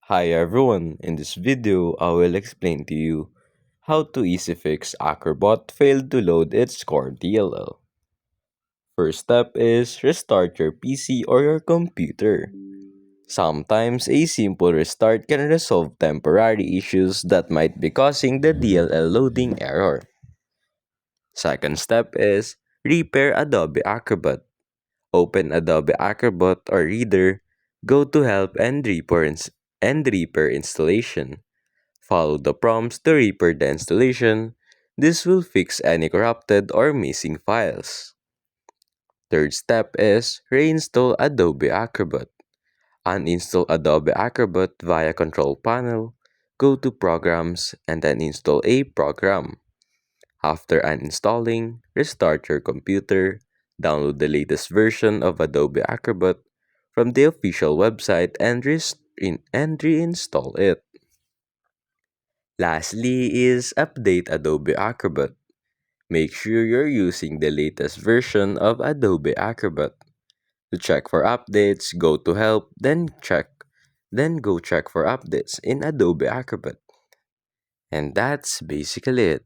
Hi everyone, in this video I will explain to you how to easy fix Acrobat failed to load its core DLL. First step is restart your PC or your computer. Sometimes a simple restart can resolve temporary issues that might be causing the DLL loading error. Second step is repair Adobe Acrobat. Open Adobe Acrobat or Reader, go to Help and repair installation. Follow the prompts to repair the installation. This will fix any corrupted or missing files. Third step is reinstall Adobe Acrobat. Uninstall Adobe Acrobat via Control Panel. Go to Programs and then install a program. After uninstalling, restart your computer. Download the latest version of Adobe Acrobat from the official website and reinstall it. Lastly is update Adobe Acrobat. Make sure you're using the latest version of Adobe Acrobat. To check for updates, go to Help, then go check for updates in Adobe Acrobat. And that's basically it.